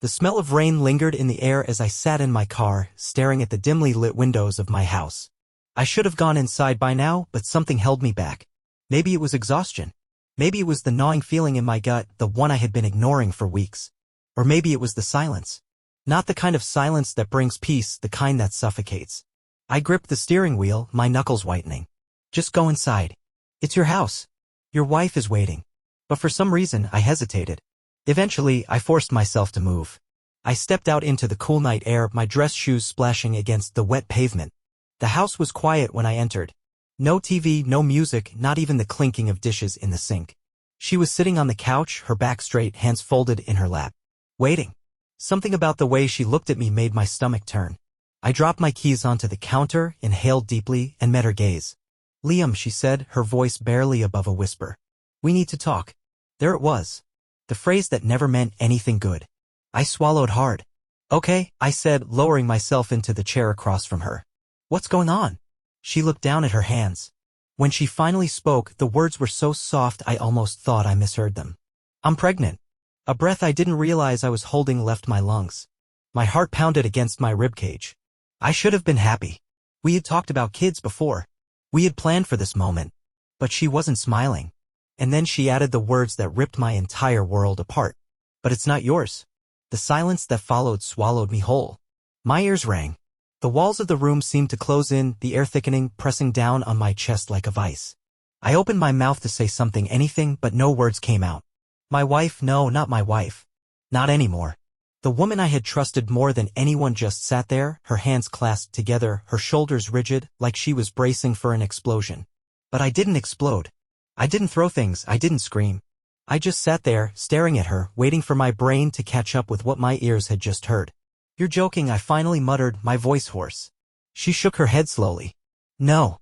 The smell of rain lingered in the air as I sat in my car, staring at the dimly lit windows of my house. I should have gone inside by now, but something held me back. Maybe it was exhaustion. Maybe it was the gnawing feeling in my gut, the one I had been ignoring for weeks. Or maybe it was the silence. Not the kind of silence that brings peace, the kind that suffocates. I gripped the steering wheel, my knuckles whitening. Just go inside. It's your house. Your wife is waiting. But for some reason, I hesitated. Eventually, I forced myself to move. I stepped out into the cool night air, my dress shoes splashing against the wet pavement. The house was quiet when I entered. No TV, no music, not even the clinking of dishes in the sink. She was sitting on the couch, her back straight, hands folded in her lap. Waiting. Something about the way she looked at me made my stomach turn. I dropped my keys onto the counter, inhaled deeply, and met her gaze. "Liam," she said, her voice barely above a whisper. "We need to talk." There it was. The phrase that never meant anything good. I swallowed hard. "Okay," I said, lowering myself into the chair across from her. "What's going on?" She looked down at her hands. When she finally spoke, the words were so soft I almost thought I misheard them. "I'm pregnant." A breath I didn't realize I was holding left my lungs. My heart pounded against my ribcage. I should have been happy. We had talked about kids before. We had planned for this moment. But she wasn't smiling. And then she added the words that ripped my entire world apart. "But it's not yours." The silence that followed swallowed me whole. My ears rang. The walls of the room seemed to close in, the air thickening, pressing down on my chest like a vice. I opened my mouth to say something, anything, but no words came out. My wife, no, not my wife. Not anymore. The woman I had trusted more than anyone just sat there, her hands clasped together, her shoulders rigid, like she was bracing for an explosion. But I didn't explode. I didn't throw things, I didn't scream. I just sat there, staring at her, waiting for my brain to catch up with what my ears had just heard. "You're joking," I finally muttered, my voice hoarse. She shook her head slowly. "No."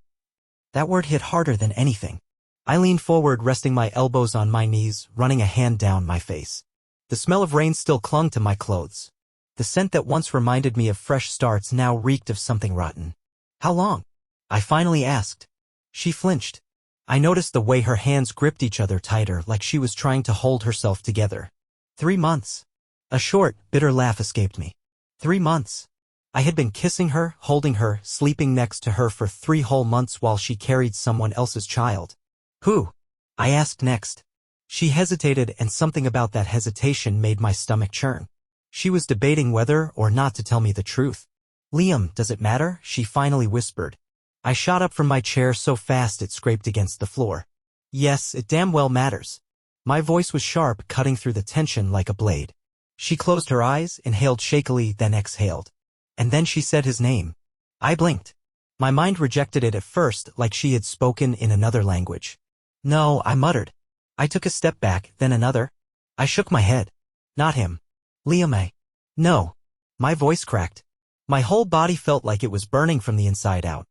That word hit harder than anything. I leaned forward, resting my elbows on my knees, running a hand down my face. The smell of rain still clung to my clothes. The scent that once reminded me of fresh starts now reeked of something rotten. "How long?" I finally asked. She flinched. I noticed the way her hands gripped each other tighter, like she was trying to hold herself together. 3 months. A short, bitter laugh escaped me. 3 months. I had been kissing her, holding her, sleeping next to her for 3 whole months while she carried someone else's child. "Who?" I asked next. She hesitated, and something about that hesitation made my stomach churn. She was debating whether or not to tell me the truth. "Liam, does it matter?" she finally whispered. I shot up from my chair so fast it scraped against the floor. "Yes, it damn well matters." My voice was sharp, cutting through the tension like a blade. She closed her eyes, inhaled shakily, then exhaled. And then she said his name. I blinked. My mind rejected it at first, like she had spoken in another language. "No," I muttered. I took a step back, then another. I shook my head. "Not him. Liam. No." My voice cracked. My whole body felt like it was burning from the inside out.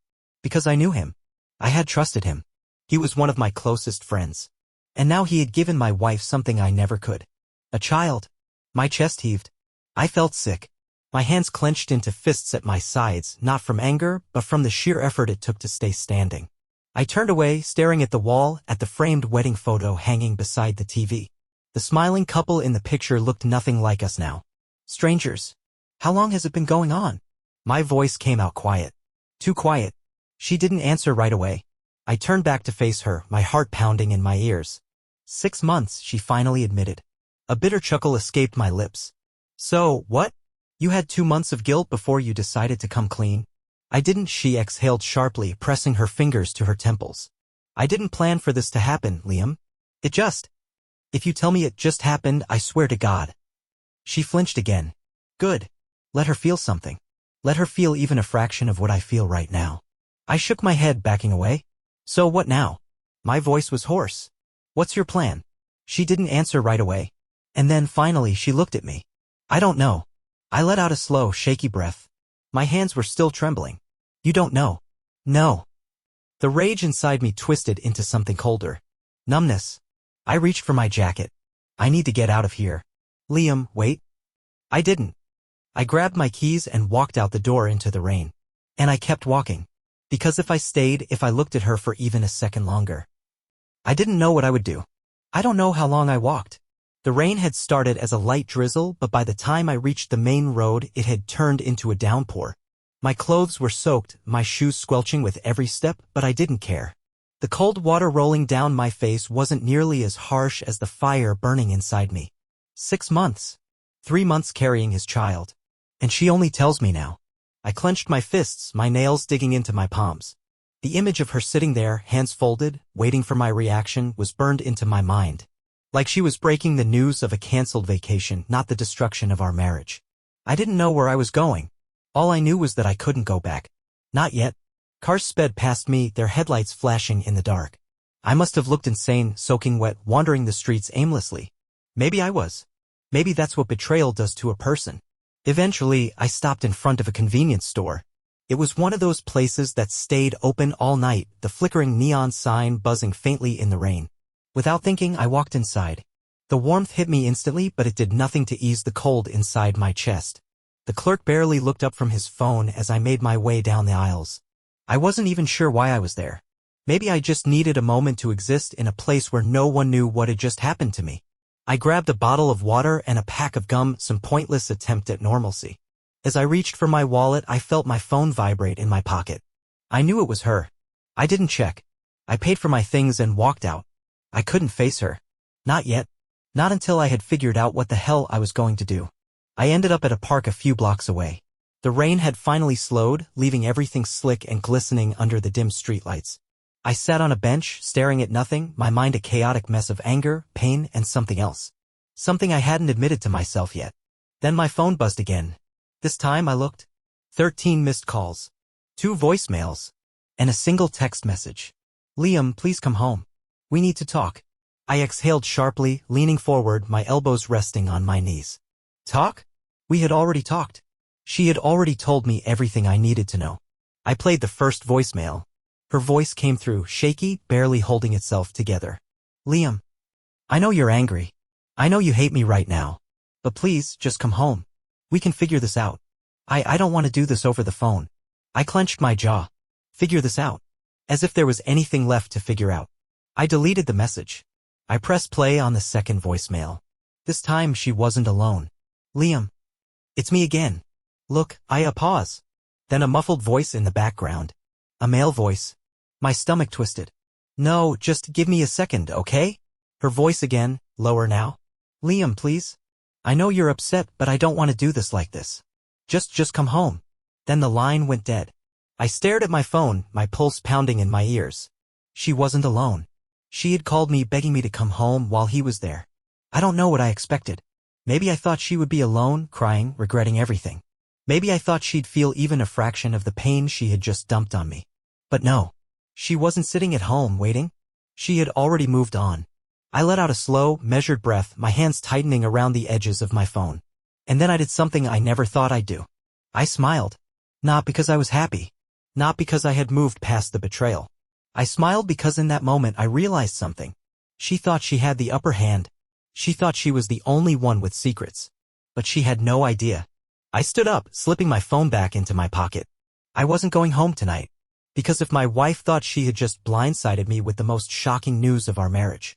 Because I knew him. I had trusted him. He was one of my closest friends. And now he had given my wife something I never could. A child. My chest heaved. I felt sick. My hands clenched into fists at my sides, not from anger, but from the sheer effort it took to stay standing. I turned away, staring at the wall, at the framed wedding photo hanging beside the TV. The smiling couple in the picture looked nothing like us now. Strangers. "How long has it been going on?" My voice came out quiet. Too quiet. She didn't answer right away. I turned back to face her, my heart pounding in my ears. 6 months, she finally admitted. A bitter chuckle escaped my lips. "So, what? You had 2 months of guilt before you decided to come clean?" "I didn't," she exhaled sharply, pressing her fingers to her temples. "I didn't plan for this to happen, Liam. It just... If you tell me it just happened, I swear to God." She flinched again. "Good. Let her feel something. Let her feel even a fraction of what I feel right now." I shook my head, backing away. "So what now?" My voice was hoarse. "What's your plan?" She didn't answer right away. And then finally she looked at me. "I don't know." I let out a slow, shaky breath. My hands were still trembling. "You don't know?" "No." The rage inside me twisted into something colder. Numbness. I reached for my jacket. "I need to get out of here." "Liam, wait." I didn't. I grabbed my keys and walked out the door into the rain. And I kept walking. Because if I stayed, if I looked at her for even a second longer, I didn't know what I would do. I don't know how long I walked. The rain had started as a light drizzle, but by the time I reached the main road, it had turned into a downpour. My clothes were soaked, my shoes squelching with every step, but I didn't care. The cold water rolling down my face wasn't nearly as harsh as the fire burning inside me. 6 months. 3 months carrying his child. And she only tells me now. I clenched my fists, my nails digging into my palms. The image of her sitting there, hands folded, waiting for my reaction, was burned into my mind. Like she was breaking the news of a canceled vacation, not the destruction of our marriage. I didn't know where I was going. All I knew was that I couldn't go back. Not yet. Cars sped past me, their headlights flashing in the dark. I must have looked insane, soaking wet, wandering the streets aimlessly. Maybe I was. Maybe that's what betrayal does to a person. Eventually, I stopped in front of a convenience store. It was one of those places that stayed open all night, the flickering neon sign buzzing faintly in the rain. Without thinking, I walked inside. The warmth hit me instantly, but it did nothing to ease the cold inside my chest. The clerk barely looked up from his phone as I made my way down the aisles. I wasn't even sure why I was there. Maybe I just needed a moment to exist in a place where no one knew what had just happened to me. I grabbed a bottle of water and a pack of gum, some pointless attempt at normalcy. As I reached for my wallet, I felt my phone vibrate in my pocket. I knew it was her. I didn't check. I paid for my things and walked out. I couldn't face her. Not yet. Not until I had figured out what the hell I was going to do. I ended up at a park a few blocks away. The rain had finally slowed, leaving everything slick and glistening under the dim streetlights. I sat on a bench, staring at nothing, my mind a chaotic mess of anger, pain, and something else. Something I hadn't admitted to myself yet. Then my phone buzzed again. This time I looked. 13 missed calls. 2 voicemails. And a single text message. Liam, please come home. We need to talk. I exhaled sharply, leaning forward, my elbows resting on my knees. Talk? We had already talked. She had already told me everything I needed to know. I played the first voicemail. Her voice came through, shaky, barely holding itself together. Liam, I know you're angry. I know you hate me right now. But please, just come home. We can figure this out. I don't want to do this over the phone. I clenched my jaw. Figure this out. As if there was anything left to figure out. I deleted the message. I pressed play on the second voicemail. This time she wasn't alone. Liam. It's me again. Look, a pause. Then a muffled voice in the background. A male voice. My stomach twisted. No, just give me a second, okay? Her voice again, lower now. Liam, please. I know you're upset, but I don't want to do this like this. Just come home. Then the line went dead. I stared at my phone, my pulse pounding in my ears. She wasn't alone. She had called me begging me to come home while he was there. I don't know what I expected. Maybe I thought she would be alone, crying, regretting everything. Maybe I thought she'd feel even a fraction of the pain she had just dumped on me. But no. She wasn't sitting at home waiting. She had already moved on. I let out a slow, measured breath, my hands tightening around the edges of my phone. And then I did something I never thought I'd do. I smiled. Not because I was happy. Not because I had moved past the betrayal. I smiled because in that moment I realized something. She thought she had the upper hand. She thought she was the only one with secrets. But she had no idea. I stood up, slipping my phone back into my pocket. I wasn't going home tonight. Because if my wife thought she had just blindsided me with the most shocking news of our marriage.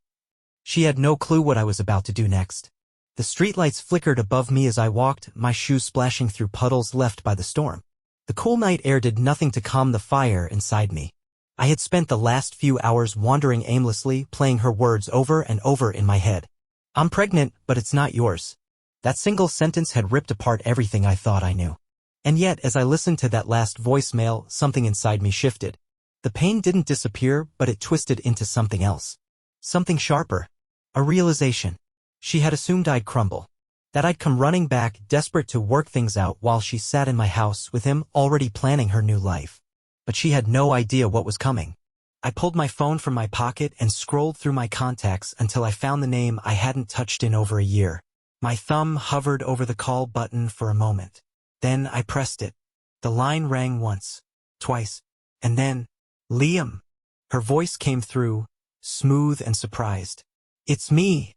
She had no clue what I was about to do next. The streetlights flickered above me as I walked, my shoes splashing through puddles left by the storm. The cool night air did nothing to calm the fire inside me. I had spent the last few hours wandering aimlessly, playing her words over and over in my head. I'm pregnant, but it's not yours. That single sentence had ripped apart everything I thought I knew. And yet, as I listened to that last voicemail, something inside me shifted. The pain didn't disappear, but it twisted into something else. Something sharper. A realization. She had assumed I'd crumble. That I'd come running back, desperate to work things out while she sat in my house with him, already planning her new life. But she had no idea what was coming. I pulled my phone from my pocket and scrolled through my contacts until I found the name I hadn't touched in over a year. My thumb hovered over the call button for a moment. Then I pressed it. The line rang once, twice, and then, Liam. Her voice came through, smooth and surprised. It's me,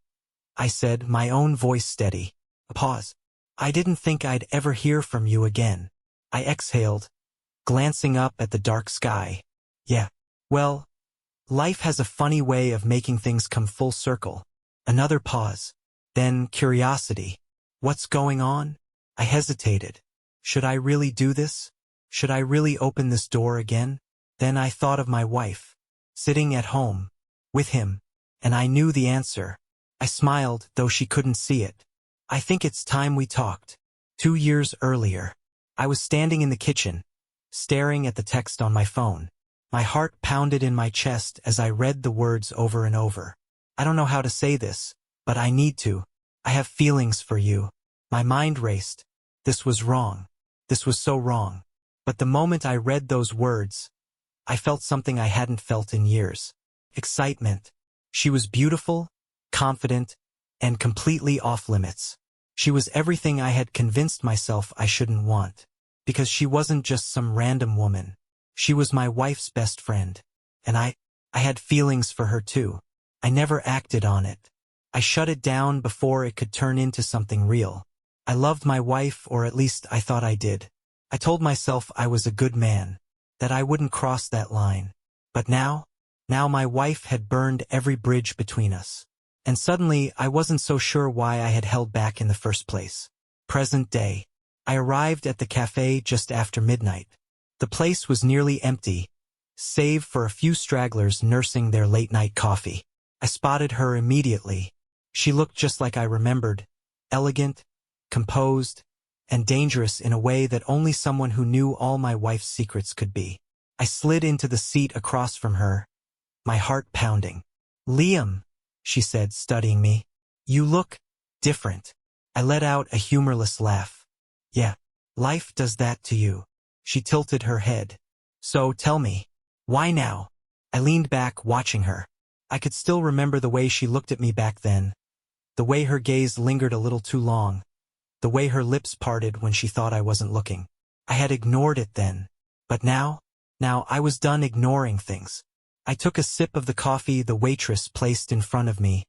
I said, my own voice steady. A pause. I didn't think I'd ever hear from you again. I exhaled, glancing up at the dark sky. Yeah, well, life has a funny way of making things come full circle. Another pause. Then curiosity. What's going on? I hesitated. Should I really do this? Should I really open this door again? Then I thought of my wife, sitting at home, with him, and I knew the answer. I smiled, though she couldn't see it. I think it's time we talked. 2 years earlier, I was standing in the kitchen, staring at the text on my phone. My heart pounded in my chest as I read the words over and over. I don't know how to say this, but I need to. I have feelings for you. My mind raced. This was wrong. This was so wrong. But the moment I read those words, I felt something I hadn't felt in years. Excitement. She was beautiful, confident, and completely off-limits. She was everything I had convinced myself I shouldn't want. Because she wasn't just some random woman. She was my wife's best friend. And I had feelings for her too. I never acted on it. I shut it down before it could turn into something real. I loved my wife, or at least I thought I did. I told myself I was a good man, that I wouldn't cross that line. But now my wife had burned every bridge between us. And suddenly I wasn't so sure why I had held back in the first place. Present day. I arrived at the cafe just after midnight. The place was nearly empty, save for a few stragglers nursing their late-night coffee. I spotted her immediately. She looked just like I remembered, elegant, composed, and dangerous in a way that only someone who knew all my wife's secrets could be. I slid into the seat across from her, my heart pounding. "Liam," she said, studying me. "You look different." I let out a humorless laugh. "Yeah, life does that to you." She tilted her head. "So tell me, why now?" I leaned back, watching her. I could still remember the way she looked at me back then, the way her gaze lingered a little too long, the way her lips parted when she thought I wasn't looking. I had ignored it then, but now I was done ignoring things. I took a sip of the coffee the waitress placed in front of me,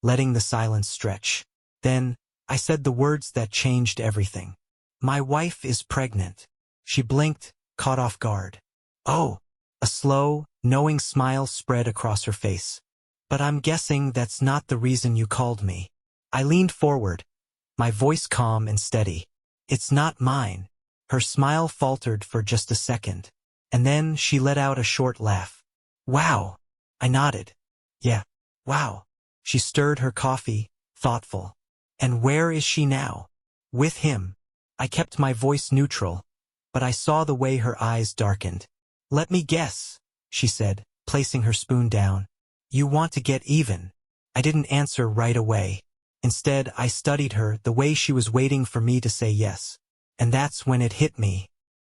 letting the silence stretch. Then I said the words that changed everything. "My wife is pregnant." She blinked, caught off guard. "Oh." A slow, knowing smile spread across her face. "But I'm guessing that's not the reason you called me." I leaned forward, my voice calm and steady. "It's not mine." Her smile faltered for just a second, and then she let out a short laugh. "Wow." I nodded. "Yeah, wow." She stirred her coffee, thoughtful. "And where is she now?" "With him." I kept my voice neutral, but I saw the way her eyes darkened. "Let me guess," she said, placing her spoon down. "You want to get even." I didn't answer right away. Instead, I studied her, the way she was waiting for me to say yes. And that's when it hit me.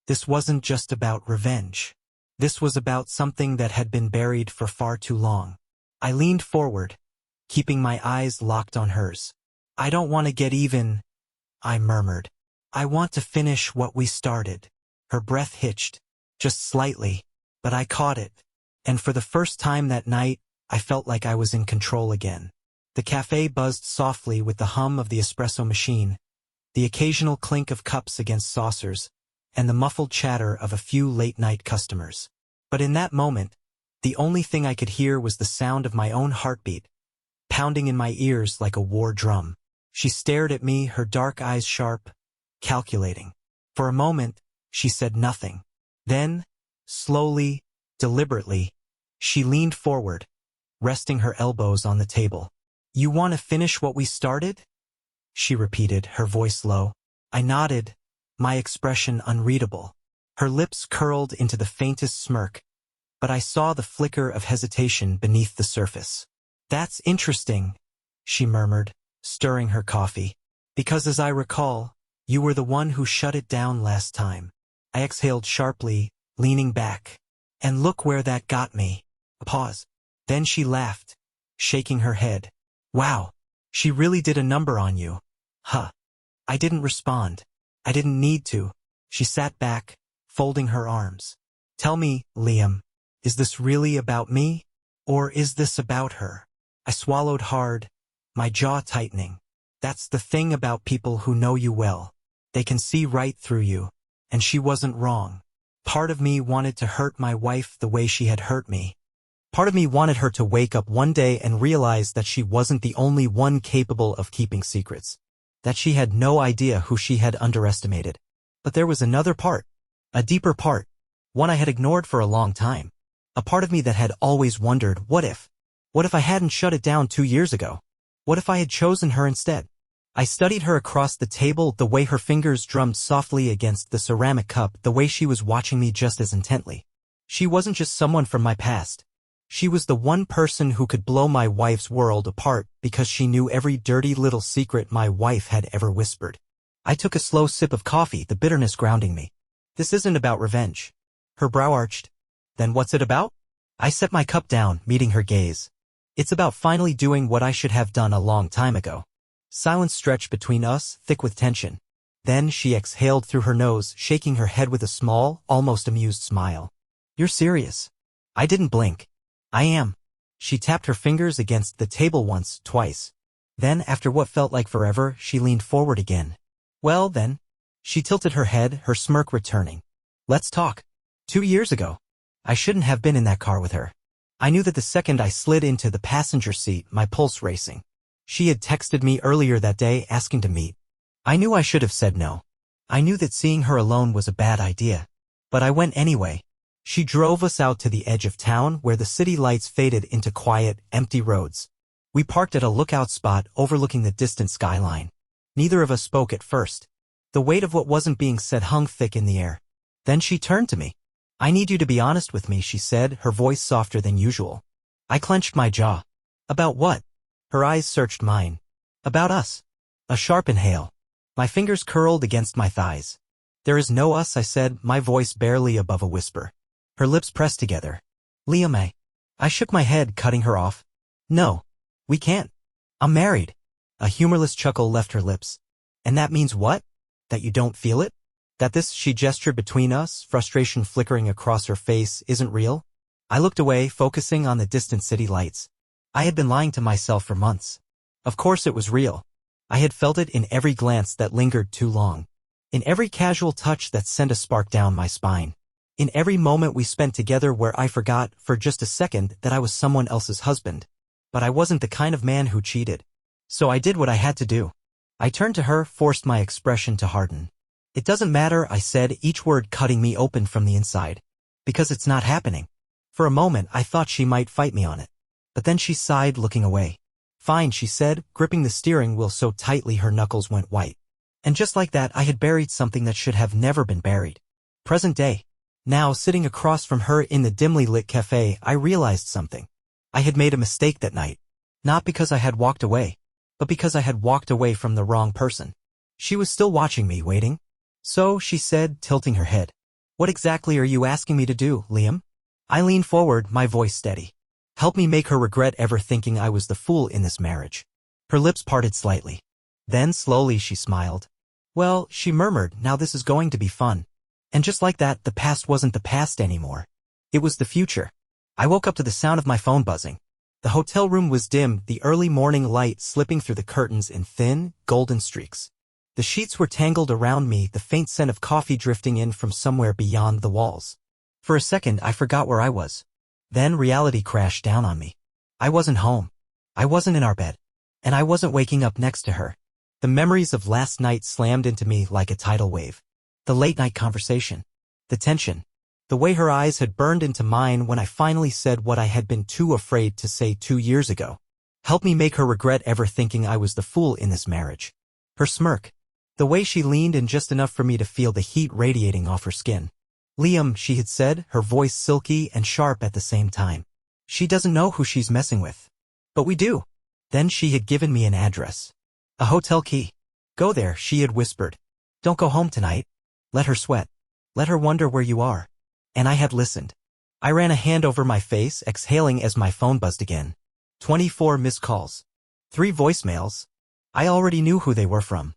This wasn't just about revenge. This was about something that had been buried for far too long. I leaned forward, keeping my eyes locked on hers. "I don't want to get even," I murmured. "I want to finish what we started." Her breath hitched, just slightly, but I caught it. And for the first time that night, I felt like I was in control again. The cafe buzzed softly with the hum of the espresso machine, the occasional clink of cups against saucers, and the muffled chatter of a few late-night customers. But in that moment, the only thing I could hear was the sound of my own heartbeat, pounding in my ears like a war drum. She stared at me, her dark eyes sharp, calculating. For a moment, she said nothing. Then, slowly, deliberately, she leaned forward, resting her elbows on the table. "You want to finish what we started?" she repeated, her voice low. I nodded, my expression unreadable. Her lips curled into the faintest smirk, but I saw the flicker of hesitation beneath the surface. "That's interesting," she murmured, stirring her coffee. "Because as I recall, you were the one who shut it down last time." I exhaled sharply, leaning back. "And look where that got me." A pause. Then she laughed, shaking her head. "Wow, she really did a number on you." "Huh." I didn't respond. I didn't need to. She sat back, folding her arms. "Tell me, Liam, is this really about me? Or is this about her?" I swallowed hard, my jaw tightening. That's the thing about people who know you well. They can see right through you. And she wasn't wrong. Part of me wanted to hurt my wife the way she had hurt me. Part of me wanted her to wake up one day and realize that she wasn't the only one capable of keeping secrets. That she had no idea who she had underestimated. But there was another part. A deeper part. One I had ignored for a long time. A part of me that had always wondered, what if? What if I hadn't shut it down 2 years ago? What if I had chosen her instead? I studied her across the table, the way her fingers drummed softly against the ceramic cup, the way she was watching me just as intently. She wasn't just someone from my past. She was the one person who could blow my wife's world apart because she knew every dirty little secret my wife had ever whispered. I took a slow sip of coffee, the bitterness grounding me. This isn't about revenge. Her brow arched. Then what's it about? I set my cup down, meeting her gaze. It's about finally doing what I should have done a long time ago. Silence stretched between us, thick with tension. Then she exhaled through her nose, shaking her head with a small, almost amused smile. You're serious? I didn't blink. I am. She tapped her fingers against the table once, twice. Then, after what felt like forever, she leaned forward again. Well, then. She tilted her head, her smirk returning. Let's talk. 2 years ago. I shouldn't have been in that car with her. I knew that the second I slid into the passenger seat, my pulse racing. She had texted me earlier that day asking to meet. I knew I should have said no. I knew that seeing her alone was a bad idea. But I went anyway. She drove us out to the edge of town where the city lights faded into quiet, empty roads. We parked at a lookout spot overlooking the distant skyline. Neither of us spoke at first. The weight of what wasn't being said hung thick in the air. Then she turned to me. I need you to be honest with me, she said, her voice softer than usual. I clenched my jaw. About what? Her eyes searched mine. About us. A sharp inhale. My fingers curled against my thighs. There is no us, I said, my voice barely above a whisper. Her lips pressed together. Liam, I shook my head, cutting her off. No. We can't. I'm married. A humorless chuckle left her lips. And that means what? That you don't feel it? That this, she gestured between us, frustration flickering across her face, isn't real? I looked away, focusing on the distant city lights. I had been lying to myself for months. Of course it was real. I had felt it in every glance that lingered too long. In every casual touch that sent a spark down my spine. In every moment we spent together where I forgot, for just a second, that I was someone else's husband. But I wasn't the kind of man who cheated. So I did what I had to do. I turned to her, forced my expression to harden. It doesn't matter, I said, each word cutting me open from the inside. Because it's not happening. For a moment, I thought she might fight me on it. But then she sighed, looking away. Fine, she said, gripping the steering wheel so tightly her knuckles went white. And just like that, I had buried something that should have never been buried. Present day. Now, sitting across from her in the dimly lit cafe, I realized something. I had made a mistake that night. Not because I had walked away, but because I had walked away from the wrong person. She was still watching me, waiting. So, she said, tilting her head. What exactly are you asking me to do, Liam? I leaned forward, my voice steady. Help me make her regret ever thinking I was the fool in this marriage. Her lips parted slightly. Then, slowly, she smiled. Well, she murmured, now this is going to be fun. And just like that, the past wasn't the past anymore. It was the future. I woke up to the sound of my phone buzzing. The hotel room was dim, the early morning light slipping through the curtains in thin, golden streaks. The sheets were tangled around me, the faint scent of coffee drifting in from somewhere beyond the walls. For a second, I forgot where I was. Then reality crashed down on me. I wasn't home. I wasn't in our bed. And I wasn't waking up next to her. The memories of last night slammed into me like a tidal wave. The late-night conversation. The tension. The way her eyes had burned into mine when I finally said what I had been too afraid to say 2 years ago. Help me make her regret ever thinking I was the fool in this marriage. Her smirk. The way she leaned in just enough for me to feel the heat radiating off her skin. Liam, she had said, her voice silky and sharp at the same time. She doesn't know who she's messing with. But we do. Then she had given me an address. A hotel key. Go there, she had whispered. Don't go home tonight. Let her sweat. Let her wonder where you are. And I had listened. I ran a hand over my face, exhaling as my phone buzzed again. 24 missed calls. 3 voicemails. I already knew who they were from.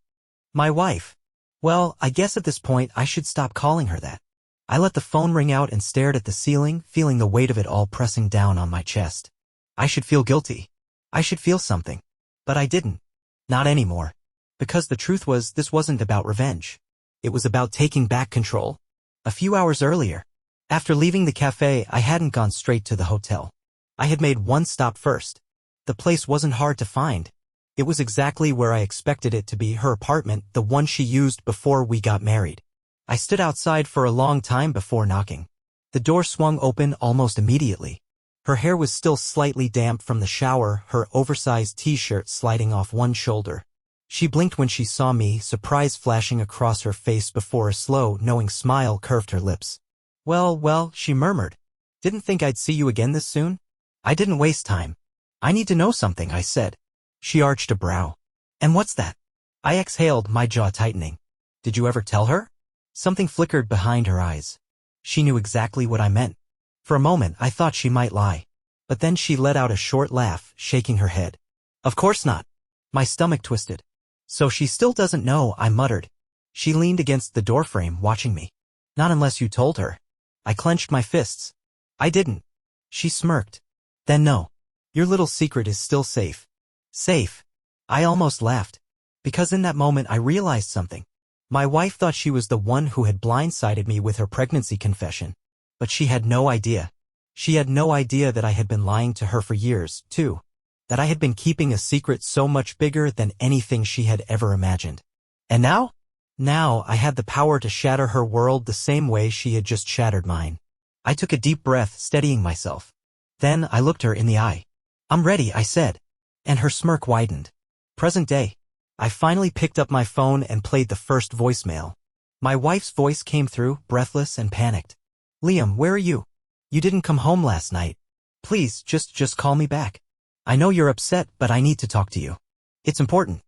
My wife. Well, I guess at this point I should stop calling her that. I let the phone ring out and stared at the ceiling, feeling the weight of it all pressing down on my chest. I should feel guilty. I should feel something. But I didn't. Not anymore. Because the truth was, this wasn't about revenge. It was about taking back control. A few hours earlier, after leaving the cafe, I hadn't gone straight to the hotel. I had made one stop first. The place wasn't hard to find. It was exactly where I expected it to be, her apartment, the one she used before we got married. I stood outside for a long time before knocking. The door swung open almost immediately. Her hair was still slightly damp from the shower, her oversized t-shirt sliding off one shoulder. She blinked when she saw me, surprise flashing across her face before a slow, knowing smile curved her lips. Well, she murmured. Didn't think I'd see you again this soon? I didn't waste time. I need to know something, I said. She arched a brow. And what's that? I exhaled, my jaw tightening. Did you ever tell her? Something flickered behind her eyes. She knew exactly what I meant. For a moment, I thought she might lie. But then she let out a short laugh, shaking her head. Of course not. My stomach twisted. So she still doesn't know, I muttered. She leaned against the doorframe, watching me. Not unless you told her. I clenched my fists. I didn't. She smirked. Then no. Your little secret is still safe. Safe. I almost laughed. Because in that moment I realized something. My wife thought she was the one who had blindsided me with her pregnancy confession. But she had no idea. She had no idea that I had been lying to her for years, too. That I had been keeping a secret so much bigger than anything she had ever imagined. And now? Now I had the power to shatter her world the same way she had just shattered mine. I took a deep breath, steadying myself. Then I looked her in the eye. I'm ready, I said. And her smirk widened. Present day. I finally picked up my phone and played the first voicemail. My wife's voice came through, breathless and panicked. Liam, where are you? You didn't come home last night. Please, just call me back. I know you're upset, but I need to talk to you. It's important.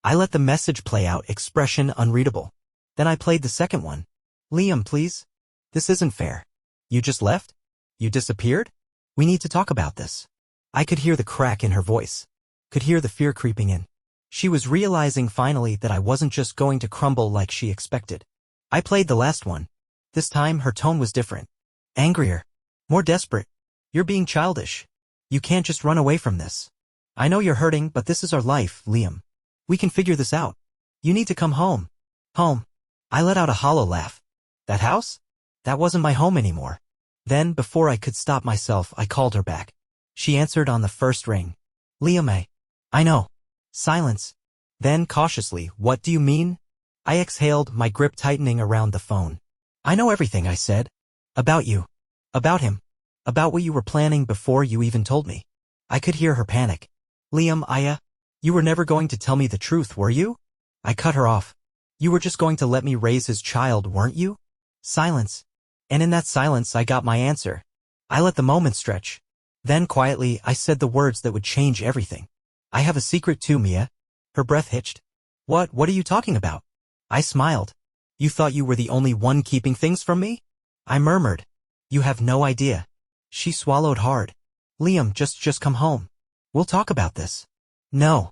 I let the message play out, expression unreadable. Then I played the second one. Liam, please. This isn't fair. You just left? You disappeared? We need to talk about this. I could hear the crack in her voice. Could hear the fear creeping in. She was realizing finally that I wasn't just going to crumble like she expected. I played the last one. This time her tone was different. Angrier. More desperate. You're being childish. You can't just run away from this. I know you're hurting, but this is our life, Liam. We can figure this out. You need to come home. Home. I let out a hollow laugh. That house? That wasn't my home anymore. Then, before I could stop myself, I called her back. She answered on the first ring. Liam, I know. Silence. Then, cautiously, what do you mean? I exhaled, my grip tightening around the phone. I know everything, I said. About you. About him. About what you were planning before you even told me. I could hear her panic. Liam, you were never going to tell me the truth, were you? I cut her off. You were just going to let me raise his child, weren't you? Silence. And in that silence I got my answer. I let the moment stretch. Then quietly I said the words that would change everything. I have a secret too, Mia. Her breath hitched. What are you talking about? I smiled. You thought you were the only one keeping things from me? I murmured. You have no idea. She swallowed hard. Liam, just come home. We'll talk about this. No.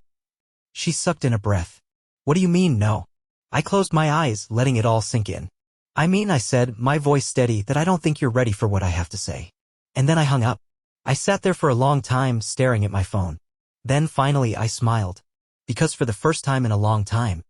She sucked in a breath. What do you mean, no? I closed my eyes, letting it all sink in. I mean, I said, my voice steady, that I don't think you're ready for what I have to say. And then I hung up. I sat there for a long time, staring at my phone. Then finally I smiled. Because for the first time in a long time,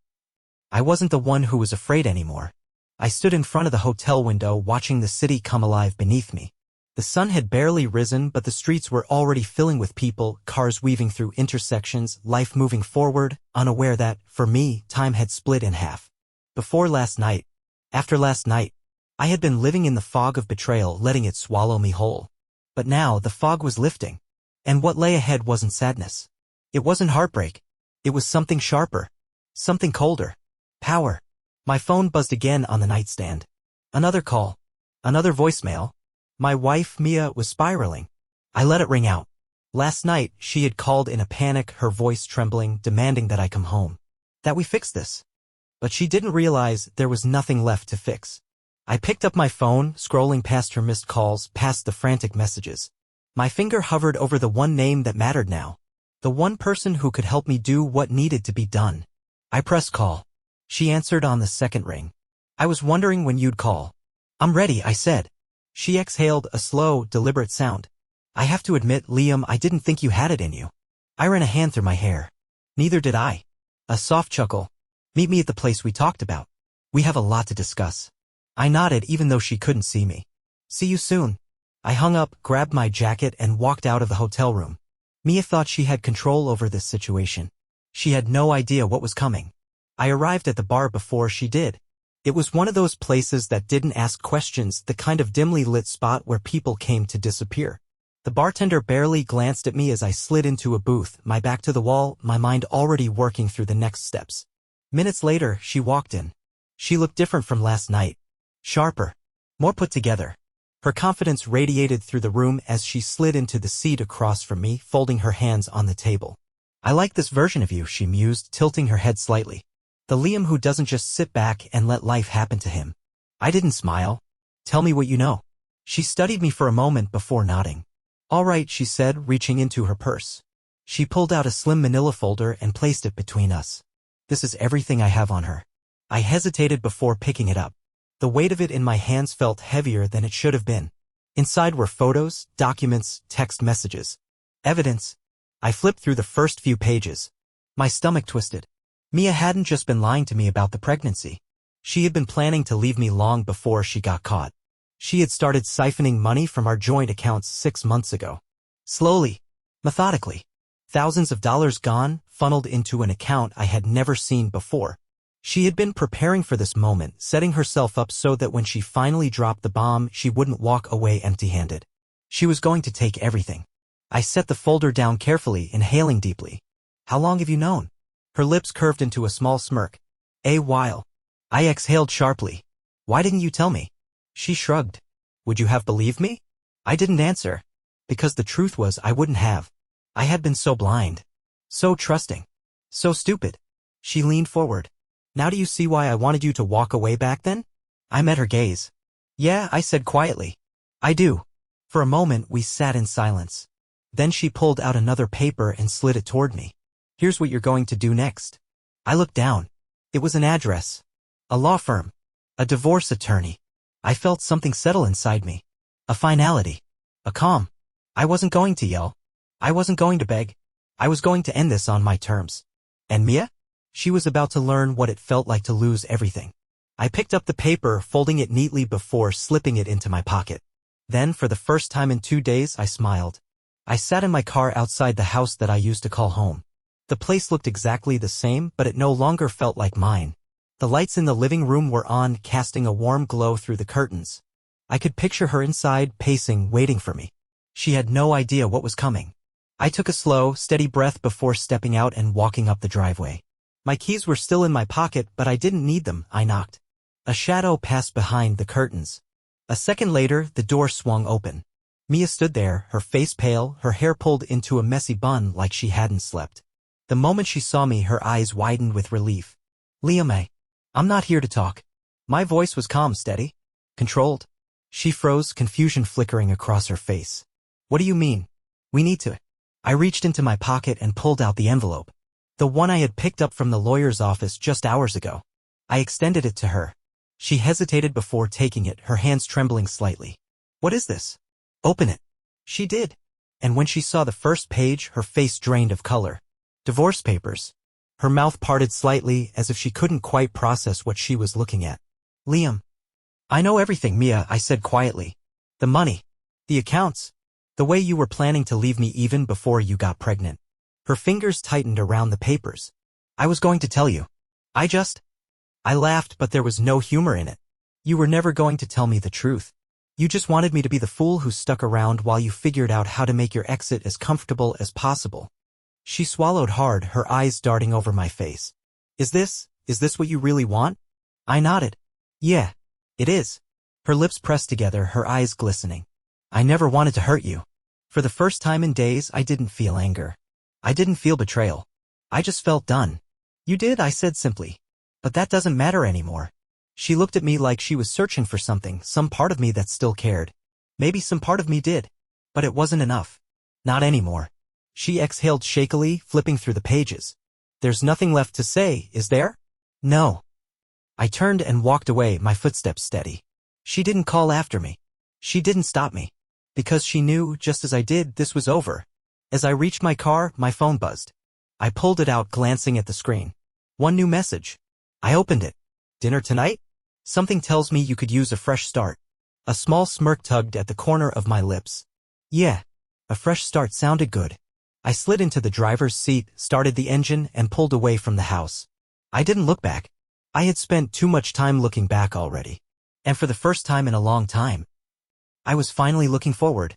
I wasn't the one who was afraid anymore. I stood in front of the hotel window, watching the city come alive beneath me. The sun had barely risen, but the streets were already filling with people, cars weaving through intersections, life moving forward, unaware that, for me, time had split in half. Before last night, after last night, I had been living in the fog of betrayal, letting it swallow me whole. But now the fog was lifting. And what lay ahead wasn't sadness. It wasn't heartbreak. It was something sharper. Something colder. Power. My phone buzzed again on the nightstand. Another call. Another voicemail. My wife, Mia, was spiraling. I let it ring out. Last night, she had called in a panic, her voice trembling, demanding that I come home. That we fix this. But she didn't realize there was nothing left to fix. I picked up my phone, scrolling past her missed calls, past the frantic messages. My finger hovered over the one name that mattered now. The one person who could help me do what needed to be done. I pressed call. She answered on the second ring. I was wondering when you'd call. I'm ready, I said. She exhaled, a slow, deliberate sound. I have to admit, Liam, I didn't think you had it in you. I ran a hand through my hair. Neither did I. A soft chuckle. Meet me at the place we talked about. We have a lot to discuss. I nodded even though she couldn't see me. See you soon. I hung up, grabbed my jacket, and walked out of the hotel room. Mia thought she had control over this situation. She had no idea what was coming. I arrived at the bar before she did. It was one of those places that didn't ask questions, the kind of dimly lit spot where people came to disappear. The bartender barely glanced at me as I slid into a booth, my back to the wall, my mind already working through the next steps. Minutes later, she walked in. She looked different from last night. Sharper. More put together. Her confidence radiated through the room as she slid into the seat across from me, folding her hands on the table. I like this version of you, she mused, tilting her head slightly. The Liam who doesn't just sit back and let life happen to him. I didn't smile. Tell me what you know. She studied me for a moment before nodding. All right, she said, reaching into her purse. She pulled out a slim manila folder and placed it between us. This is everything I have on her. I hesitated before picking it up. The weight of it in my hands felt heavier than it should have been. Inside were photos, documents, text messages. Evidence. I flipped through the first few pages. My stomach twisted. Mia hadn't just been lying to me about the pregnancy. She had been planning to leave me long before she got caught. She had started siphoning money from our joint accounts 6 months ago. Slowly, methodically. Thousands of dollars gone, funneled into an account I had never seen before. She had been preparing for this moment, setting herself up so that when she finally dropped the bomb, she wouldn't walk away empty-handed. She was going to take everything. I set the folder down carefully, inhaling deeply. How long have you known? Her lips curved into a small smirk. A while. I exhaled sharply. Why didn't you tell me? She shrugged. Would you have believed me? I didn't answer. Because the truth was I wouldn't have. I had been so blind. So trusting. So stupid. She leaned forward. Now do you see why I wanted you to walk away back then? I met her gaze. Yeah, I said quietly. I do. For a moment we sat in silence. Then she pulled out another paper and slid it toward me. Here's what you're going to do next. I looked down. It was an address. A law firm. A divorce attorney. I felt something settle inside me. A finality. A calm. I wasn't going to yell. I wasn't going to beg. I was going to end this on my terms. And Mia? She was about to learn what it felt like to lose everything. I picked up the paper, folding it neatly before slipping it into my pocket. Then, for the first time in 2 days, I smiled. I sat in my car outside the house that I used to call home. The place looked exactly the same, but it no longer felt like mine. The lights in the living room were on, casting a warm glow through the curtains. I could picture her inside, pacing, waiting for me. She had no idea what was coming. I took a slow, steady breath before stepping out and walking up the driveway. My keys were still in my pocket, but I didn't need them. I knocked. A shadow passed behind the curtains. A second later, the door swung open. Mia stood there, her face pale, her hair pulled into a messy bun like she hadn't slept. The moment she saw me, her eyes widened with relief. Liam, I'm not here to talk. My voice was calm, steady, controlled. She froze, confusion flickering across her face. What do you mean? We need to. I reached into my pocket and pulled out the envelope. The one I had picked up from the lawyer's office just hours ago. I extended it to her. She hesitated before taking it, her hands trembling slightly. What is this? Open it. She did. And when she saw the first page, her face drained of color. Divorce papers. Her mouth parted slightly as if she couldn't quite process what she was looking at. Liam. I know everything, Mia, I said quietly. The money. The accounts. The way you were planning to leave me even before you got pregnant. Her fingers tightened around the papers. I was going to tell you. I laughed, but there was no humor in it. You were never going to tell me the truth. You just wanted me to be the fool who stuck around while you figured out how to make your exit as comfortable as possible. She swallowed hard, her eyes darting over my face. Is this what you really want? I nodded. Yeah, it is. Her lips pressed together, her eyes glistening. I never wanted to hurt you. For the first time in days, I didn't feel anger. I didn't feel betrayal. I just felt done. You did, I said simply. But that doesn't matter anymore. She looked at me like she was searching for something, some part of me that still cared. Maybe some part of me did. But it wasn't enough. Not anymore. She exhaled shakily, flipping through the pages. There's nothing left to say, is there? No. I turned and walked away, my footsteps steady. She didn't call after me. She didn't stop me. Because she knew, just as I did, this was over. As I reached my car, my phone buzzed. I pulled it out, glancing at the screen. One new message. I opened it. Dinner tonight? Something tells me you could use a fresh start. A small smirk tugged at the corner of my lips. Yeah, a fresh start sounded good. I slid into the driver's seat, started the engine, and pulled away from the house. I didn't look back. I had spent too much time looking back already. And for the first time in a long time, I was finally looking forward.